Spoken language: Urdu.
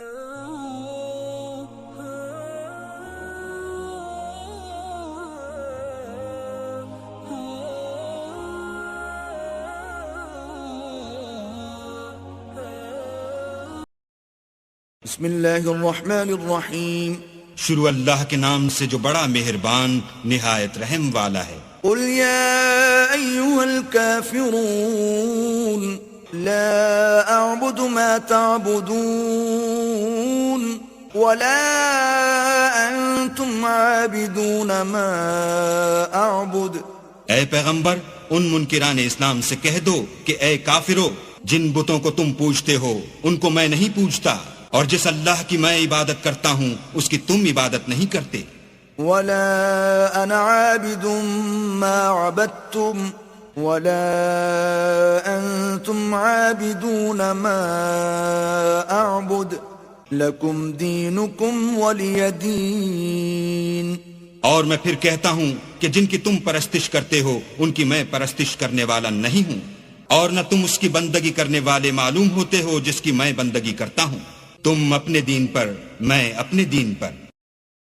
بسم اللہ الرحمن الرحیم، شروع اللہ کے نام سے جو بڑا مہربان نہایت رحم والا ہے۔ قل یا ایہا الکافرون لا اعبد ما تعبدون ولا انتم عابدون ما اعبد۔ اے پیغمبر، ان منکران اسلام سے کہہ دو کہ اے کافرو، جن بتوں کو تم پوجتے ہو ان کو میں نہیں پوجتا، اور جس اللہ کی میں عبادت کرتا ہوں اس کی تم عبادت نہیں کرتے۔ ولا انا عابد ما عبدتم ولا انتم عابدون ما اعبد لکم دینکم ولی دین۔ اور میں پھر کہتا ہوں کہ جن کی تم پرستش کرتے ہو ان کی میں پرستش کرنے والا نہیں ہوں، اور نہ تم اس کی بندگی کرنے والے معلوم ہوتے ہو جس کی میں بندگی کرتا ہوں۔ تم اپنے دین پر، میں اپنے دین پر۔